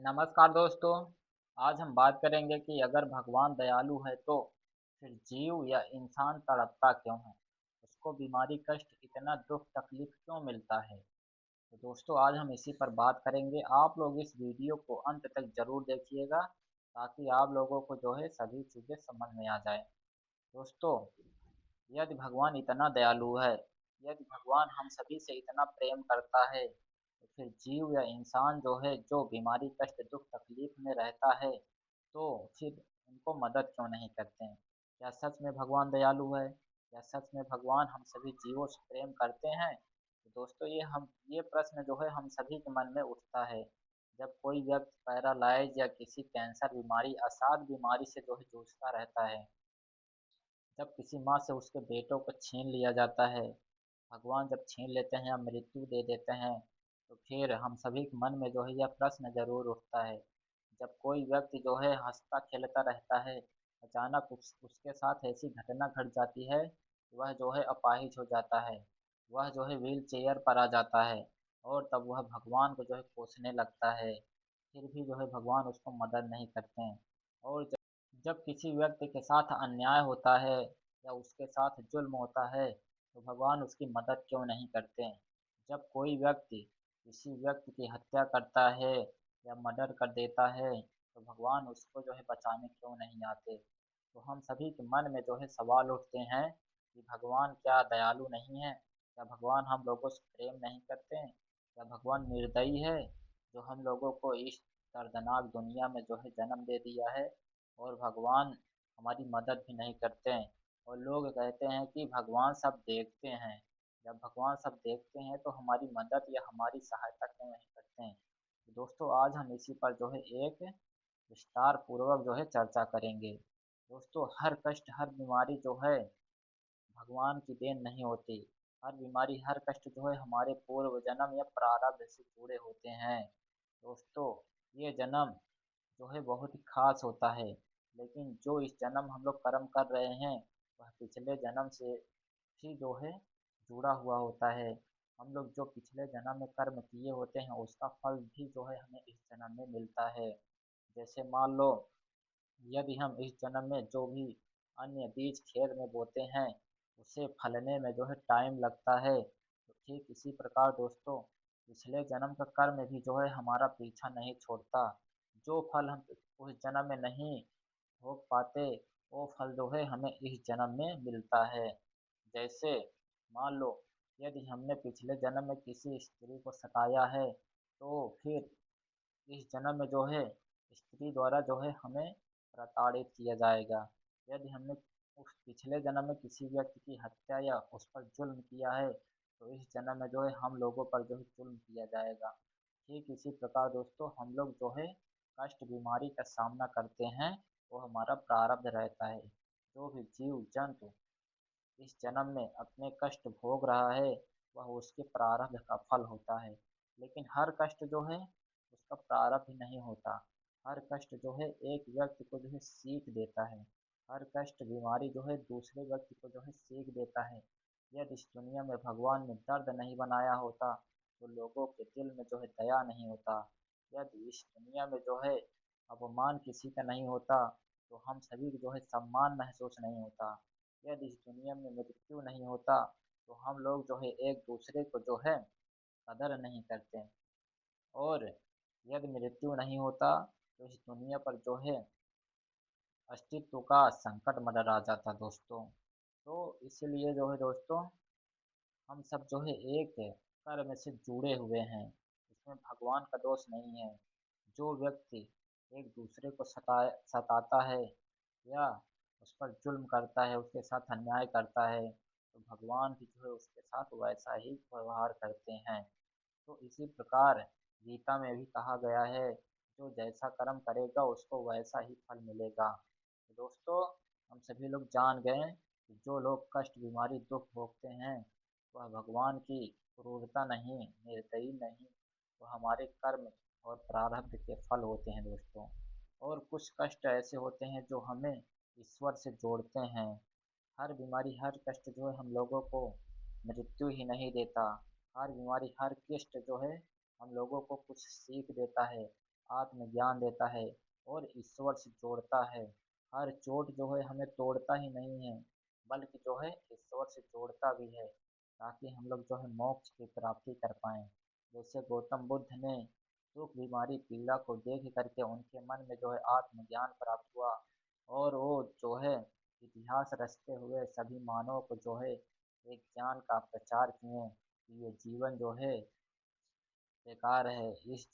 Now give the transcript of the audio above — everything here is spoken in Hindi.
नमस्कार दोस्तों। आज हम बात करेंगे कि अगर भगवान दयालु है तो फिर जीव या इंसान तड़पता क्यों है। उसको बीमारी कष्ट इतना दुख तकलीफ क्यों मिलता है। तो दोस्तों आज हम इसी पर बात करेंगे। आप लोग इस वीडियो को अंत तक जरूर देखिएगा ताकि आप लोगों को जो है सभी चीज़ें समझ में आ जाए। दोस्तों, यदि भगवान इतना दयालु है, यदि भगवान हम सभी से इतना प्रेम करता है, तो फिर जीव या इंसान जो है जो बीमारी कष्ट दुख तकलीफ में रहता है, तो फिर उनको मदद क्यों नहीं करते हैं। क्या सच में भगवान दयालु है? क्या सच में भगवान हम सभी जीवों से प्रेम करते हैं? तो दोस्तों ये प्रश्न जो है हम सभी के मन में उठता है जब कोई व्यक्ति पैरालाइज या किसी कैंसर बीमारी असाध बीमारी से जो है जूझता रहता है। जब किसी माँ से उसके बेटों को छीन लिया जाता है, भगवान जब छीन लेते हैं या मृत्यु दे देते हैं, तो फिर हम सभी के मन में जो है यह प्रश्न जरूर उठता है। जब कोई व्यक्ति जो है हंसता खेलता रहता है, अचानक उसके साथ ऐसी घटना घट जाती है कि वह जो है अपाहिज हो जाता है, वह जो है व्हील चेयर पर आ जाता है और तब वह भगवान को जो है कोसने लगता है। फिर भी जो है भगवान उसको मदद नहीं करते हैं। और जब किसी व्यक्ति के साथ अन्याय होता है या उसके साथ जुल्म होता है, तो भगवान उसकी मदद क्यों नहीं करते हैं। जब कोई व्यक्ति किसी व्यक्ति की हत्या करता है या मर्डर कर देता है, तो भगवान उसको जो है बचाने क्यों नहीं आते। तो हम सभी के मन में जो है सवाल उठते हैं कि भगवान क्या दयालु नहीं है? क्या भगवान हम लोगों से प्रेम नहीं करते हैं? क्या भगवान निर्दयी है जो हम लोगों को इस दर्दनाक दुनिया में जो है जन्म दे दिया है और भगवान हमारी मदद भी नहीं करते हैं। और लोग कहते हैं कि भगवान सब देखते हैं। जब भगवान सब देखते हैं तो हमारी मदद या हमारी सहायता क्यों नहीं करते हैं। तो दोस्तों आज हम इसी पर जो है एक विस्तार पूर्वक जो है चर्चा करेंगे। दोस्तों, हर कष्ट हर बीमारी जो है भगवान की देन नहीं होती। हर बीमारी हर कष्ट जो है हमारे पूर्व जन्म या प्रारब्ध से जुड़े होते हैं। दोस्तों, ये जन्म जो है बहुत ही खास होता है, लेकिन जो इस जन्म हम लोग कर्म कर रहे हैं वह पिछले जन्म से भी जो है जुड़ा हुआ होता है। हम लोग जो पिछले जन्म में कर्म किए होते हैं उसका फल भी जो है हमें इस जन्म में मिलता है। जैसे मान लो, यदि हम इस जन्म में जो भी अन्य बीज खेत में बोते हैं उसे फलने में जो है टाइम लगता है, तो ठीक इसी प्रकार दोस्तों पिछले जन्म का कर्म भी जो है हमारा पीछा नहीं छोड़ता। जो फल हम उस जन्म में नहीं भोग पाते, वो फल जो है हमें इस जन्म में मिलता है। जैसे मान लो, यदि हमने पिछले जन्म में किसी स्त्री को सताया है, तो फिर इस जन्म में जो है स्त्री द्वारा जो है हमें प्रताड़ित किया जाएगा। यदि हमने उस पिछले जन्म में किसी व्यक्ति की हत्या या उस पर जुल्म किया है, तो इस जन्म में जो है हम लोगों पर जो है जुल्म किया जाएगा। ठीक इसी प्रकार दोस्तों हम लोग जो है कष्ट बीमारी का सामना करते हैं, वो हमारा प्रारब्ध रहता है। जो भी जीव जंतु इस जन्म में अपने कष्ट भोग रहा है वह उसके प्रारब्ध का फल होता है। लेकिन हर कष्ट जो है उसका प्रारब्ध नहीं होता। हर कष्ट जो है एक व्यक्ति को जो है सीख देता है। हर कष्ट बीमारी जो है दूसरे व्यक्ति को जो है सीख देता है। यदि इस दुनिया में भगवान ने दर्द नहीं बनाया होता तो लोगों के दिल में जो है दया नहीं होता। यदि इस दुनिया में जो है अपमान किसी का नहीं होता तो हम सभी को जो है सम्मान महसूस नहीं होता। यदि इस दुनिया में मृत्यु नहीं होता तो हम लोग जो है एक दूसरे को जो है कदर नहीं करते। और यदि मृत्यु नहीं होता तो इस दुनिया पर जो है अस्तित्व का संकट मंडरा जाता दोस्तों। तो इसीलिए जो है दोस्तों हम सब जो है एक कर्म से जुड़े हुए हैं। इसमें भगवान का दोष नहीं है। जो व्यक्ति एक दूसरे को सताता है या उस पर जुल्म करता है, उसके साथ अन्याय करता है, तो भगवान भी जो है उसके साथ वैसा ही व्यवहार करते हैं। तो इसी प्रकार गीता में भी कहा गया है, जो जैसा कर्म करेगा उसको वैसा ही फल मिलेगा। तो दोस्तों, हम सभी लोग जान गए कि जो लोग कष्ट बीमारी दुख भोगते हैं वह भगवान की क्रूरता नहीं, निर्दयी नहीं, वो हमारे कर्म और प्रारब्ध के फल होते हैं दोस्तों। और कुछ कष्ट ऐसे होते हैं जो हमें ईश्वर से जोड़ते हैं। हर बीमारी हर कष्ट जो है हम लोगों को मृत्यु ही नहीं देता। हर बीमारी हर कष्ट जो है हम लोगों को कुछ सीख देता है। आत्मज्ञान देता है और ईश्वर से जोड़ता है। हर चोट जो है हमें तोड़ता ही नहीं है, बल्कि जो है ईश्वर से जोड़ता भी है, ताकि हम लोग जो है मोक्ष की प्राप्ति कर पाएँ। जैसे गौतम बुद्ध ने दुख, बीमारी, पीड़ा को देख करके उनके मन में जो है आत्मज्ञान प्राप्त हुआ, और वो जो है इतिहास रचते हुए सभी मानवों को जो है एक ज्ञान का प्रचार किए कि ये जीवन जो है बेकार है, इस